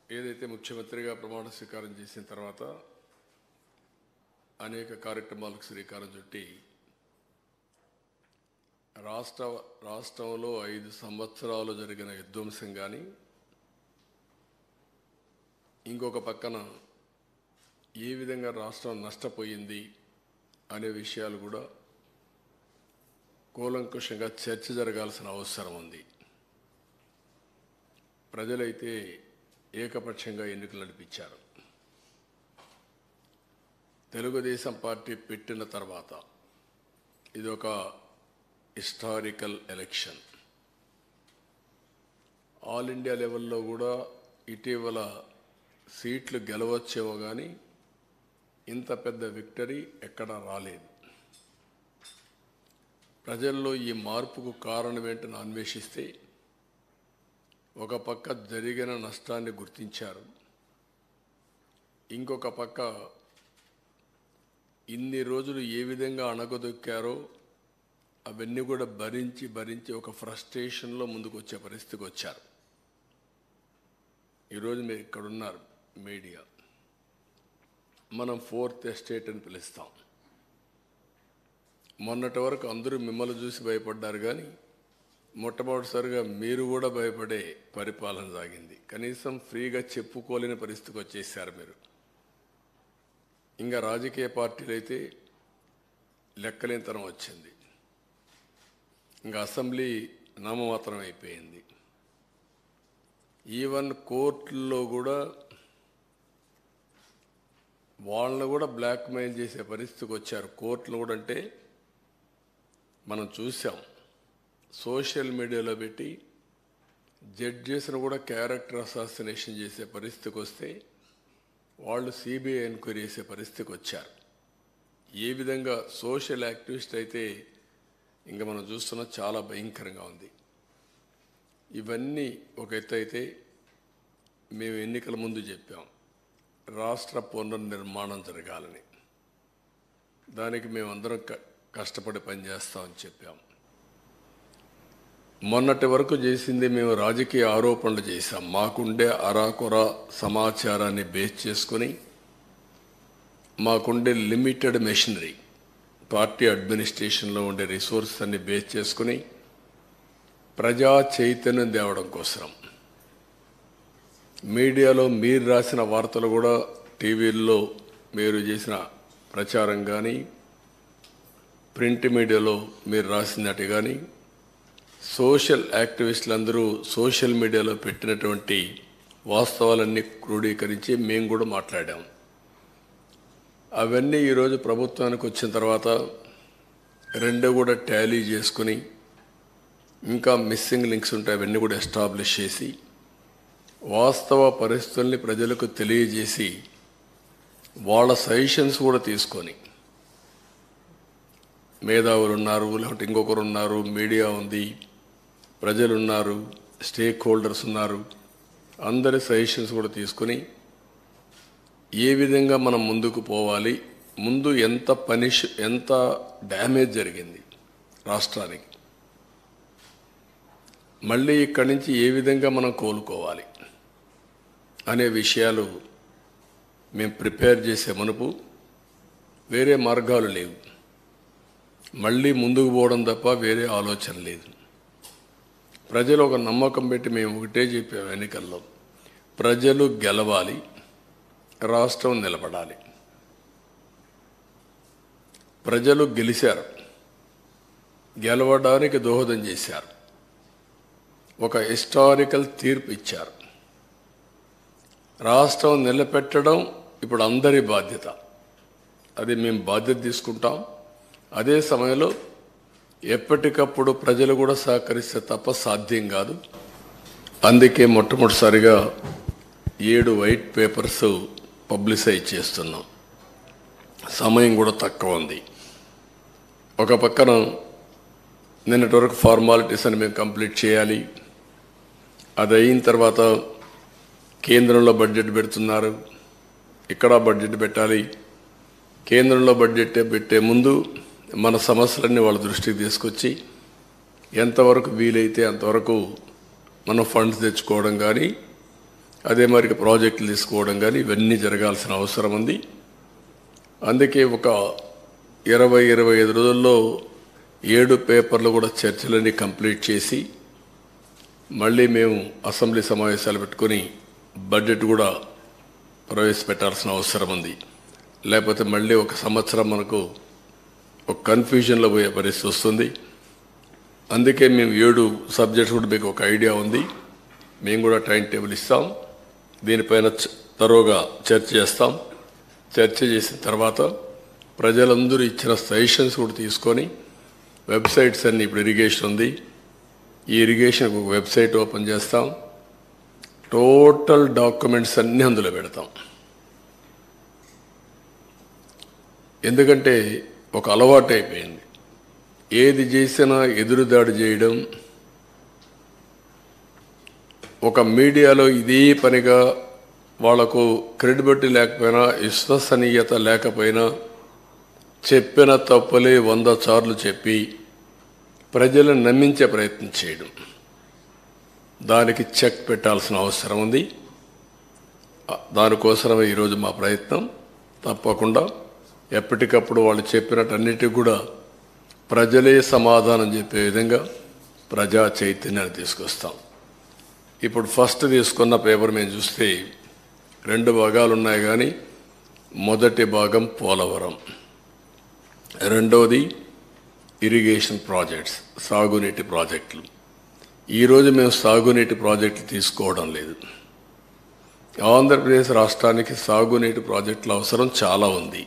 ఏదైతే ముఖ్యమంత్రిగా ప్రమాణ స్వీకారం చేసిన తర్వాత అనేక కార్యక్రమాలకు శ్రీకారం చుట్టి రాష్ట్రంలో 5 సంవత్సరాలు జరిగిన విధ్వంసం కానీ ఇంకొక పక్కన ఏ విధంగా రాష్ట్రం నష్టపోయింది అనే విషయాలు కూడా కూలంకుషంగా చర్చ జరగాల్సిన అవసరం ఉంది. ప్రజలైతే ఏకపక్షంగా ఎన్నికలు నడిపించారు. తెలుగుదేశం పార్టీ పెట్టిన తర్వాత ఇది ఒక హిస్టారికల్ ఎలక్షన్. ఆల్ ఇండియా లెవెల్లో కూడా ఇటీవల సీట్లు గెలవచ్చేమో కానీ ఇంత పెద్ద విక్టరీ ఎక్కడా రాలేదు. ప్రజల్లో ఈ మార్పుకు కారణం ఏంటని అన్వేషిస్తే ఒక పక్క జరిగిన నష్టాన్ని గుర్తించారు, ఇంకొక పక్క ఇన్ని రోజులు ఏ విధంగా అణగదొక్కారో అవన్నీ కూడా భరించి ఒక ఫ్రస్ట్రేషన్లో ముందుకు వచ్చే పరిస్థితికి వచ్చారు. ఈరోజు మీరు ఇక్కడ ఉన్నారు మీడియా, మనం 4th ఎస్టేట్ అని పిలుస్తాం. మొన్నటి వరకు అందరూ మిమ్మల్ని చూసి భయపడ్డారు, కానీ మొట్టమొదటిసారిగా మీరు కూడా భయపడే పరిపాలన సాగింది. కనీసం ఫ్రీగా చెప్పుకోలేని పరిస్థితికి వచ్చేసారు మీరు. ఇంకా రాజకీయ పార్టీలు అయితే లెక్కలేనితనం వచ్చింది. ఇంకా అసెంబ్లీ నామమాత్రం అయిపోయింది. ఈవెన్ కోర్టుల్లో కూడా వాళ్ళని కూడా బ్లాక్మెయిల్ చేసే పరిస్థితికి వచ్చారు. కోర్టులు కూడా అంటే మనం చూసాం, సోషల్ మీడియాలో పెట్టి జడ్జెస్ను కూడా క్యారెక్టర్ అసాసినేషన్ చేసే పరిస్థితికి వస్తే వాళ్ళు సిబిఐ ఎంక్వైరీ చేసే పరిస్థితికి వచ్చారు. ఏ విధంగా సోషల్ యాక్టివిస్ట్ అయితే ఇంకా మనం చూస్తున్నా చాలా భయంకరంగా ఉంది. ఇవన్నీ ఒక ఎత్తు అయితే, మేము ఎన్నికల ముందు చెప్పాం రాష్ట్ర పునర్నిర్మాణం జరగాలని. దానికి మేమందరం కష్టపడి పనిచేస్తామని చెప్పాం. మొన్నటి వరకు చేసింది మేము రాజకీయ ఆరోపణలు చేశాం. మాకుండే అరాకొర సమాచారాన్ని బేస్ చేసుకొని, మాకుండే లిమిటెడ్ మెషినరీ, పార్టీ అడ్మినిస్ట్రేషన్లో ఉండే రిసోర్స్ అన్ని బేస్ చేసుకుని ప్రజా చైతన్యం తేవడం కోసం మీడియాలో మీరు రాసిన వార్తలు కూడా, టీవీల్లో మీరు చేసిన ప్రచారం కానీ, ప్రింట్ మీడియాలో మీరు రాసినట్టు కానీ, సోషల్ యాక్టివిస్టులందరూ సోషల్ మీడియాలో పెట్టినటువంటి వాస్తవాలన్నీ క్రోడీకరించి మేము కూడా మాట్లాడాం. అవన్నీ ఈరోజు ప్రభుత్వానికి వచ్చిన తర్వాత రెండు కూడా టాలీ చేసుకుని, ఇంకా మిస్సింగ్ లింక్స్ ఉంటాయి అవన్నీ కూడా ఎస్టాబ్లిష్ చేసి వాస్తవ పరిస్థితుల్ని ప్రజలకు తెలియజేసి వాళ్ళ సజెషన్స్ కూడా తీసుకొని, మేధావులు ఉన్నారు, లేకపోతే ఇంకొకరు ఉన్నారు, మీడియా ఉంది, ప్రజలు ఉన్నారు, స్టేక్ హోల్డర్స్ ఉన్నారు, అందరి సజెషన్స్ కూడా తీసుకొని ఏ విధంగా మనం ముందుకు పోవాలి, ముందు ఎంత డ్యామేజ్ జరిగింది రాష్ట్రానికి, మళ్ళీ ఇక్కడి నుంచి ఏ విధంగా మనం కోలుకోవాలి అనే విషయాలు మేము ప్రిపేర్ చేసే మునుపు వేరే మార్గాలు లేవు. మళ్ళీ ముందుకు పోవడం తప్ప వేరే ఆలోచన లేదు. ప్రజలు ఒక నమ్మకం పెట్టి మేము ఒకటే చెప్పాము ఎన్నికల్లో, ప్రజలు గెలవాలి, రాష్ట్రం నిలబడాలి. ప్రజలు గెలిచారు, గెలవడానికి దోహదం చేశారు, ఒక హిస్టారికల్ తీర్పు ఇచ్చారు. రాష్ట్రం నిలబెట్టడం ఇప్పుడు అందరి బాధ్యత. అది మేము బాధ్యత తీసుకుంటాం. అదే సమయంలో ఎప్పటికప్పుడు ప్రజలు కూడా సహకరిస్తే తప్ప సాధ్యం కాదు. అందుకే మొట్టమొదటిసారిగా 7 వైట్ పేపర్స్ పబ్లిసైజ్ చేస్తున్నాం. సమయం కూడా తక్కువ ఉంది. ఒక పక్కన నిన్నటి వరకు ఫార్మాలిటీస్ అని మేము కంప్లీట్ చేయాలి. అది అయిన తర్వాత కేంద్రంలో బడ్జెట్ పెడుతున్నారు, ఇక్కడ బడ్జెట్ పెట్టాలి. కేంద్రంలో బడ్జెట్ పెట్టే ముందు మన సమస్యలన్నీ వాళ్ళ దృష్టికి తీసుకొచ్చి ఎంతవరకు వీలైతే అంతవరకు మనం ఫండ్స్ తెచ్చుకోవడం కానీ, అదే మరి ప్రాజెక్టులు తీసుకోవడం కానీ ఇవన్నీ జరగాల్సిన అవసరం ఉంది. అందుకే ఒక 20-25 రోజుల్లో 7 పేపర్లు కూడా చర్చలన్నీ కంప్లీట్ చేసి మళ్ళీ మేము అసెంబ్లీ సమావేశాలు పెట్టుకొని బడ్జెట్ కూడా ప్రవేశపెట్టాల్సిన అవసరం ఉంది. లేకపోతే మళ్ళీ ఒక సంవత్సరం మనకు ఒక కన్ఫ్యూజన్లో పోయే పరిస్థితి వస్తుంది. అందుకే మేము 7 సబ్జెక్ట్స్ కూడా మీకు ఒక ఐడియా ఉంది. మేము కూడా టైం టేబుల్ ఇస్తాం. దీనిపైన తరోగా చర్చ చేస్తాం. చర్చ చేసిన తర్వాత ప్రజలందరూ ఇచ్చిన సజెషన్స్ కూడా తీసుకొని వెబ్సైట్స్ అన్నీ ఇప్పుడు ఇరిగేషన్ ఉంది. ఈ ఇరిగేషన్కి ఒక వెబ్సైట్ ఓపెన్ చేస్తాం. టోటల్ డాక్యుమెంట్స్ అన్నీ అందులో పెడతాం. ఎందుకంటే ఒక అలవాటు అయిపోయింది. ఏది చేసినా ఎదురుదాడి చేయడం, ఒక మీడియాలో ఇదే పనిగా వాళ్లకు క్రెడిబిలిటీ లేకపోయినా విశ్వసనీయత లేకపోయినా చెప్పిన తప్పులే 100 సార్లు చెప్పి ప్రజలను నమ్మించే ప్రయత్నం చేయడం, దానికి చెక్ పెట్టాల్సిన అవసరం ఉంది. దానికోసమే ఈరోజు మా ప్రయత్నం. తప్పకుండా ఎప్పటికప్పుడు వాళ్ళు చెప్పినట్టన్నిటికీ కూడా ప్రజలే సమాధానం చెప్పే విధంగా ప్రజా చైతన్యాన్ని తీసుకొస్తాం. ఇప్పుడు ఫస్ట్ తీసుకున్న పేపర్ మేము చూస్తే 2 భాగాలు ఉన్నాయి. కానీ మొదటి భాగం పోలవరం, రెండవది ఇరిగేషన్ ప్రాజెక్ట్స్, సాగునీటి ప్రాజెక్టులు. ఈరోజు మేము సాగునీటి ప్రాజెక్టులు తీసుకోవడం లేదు. ఆంధ్రప్రదేశ్ రాష్ట్రానికి సాగునీటి ప్రాజెక్టుల అవసరం చాలా ఉంది.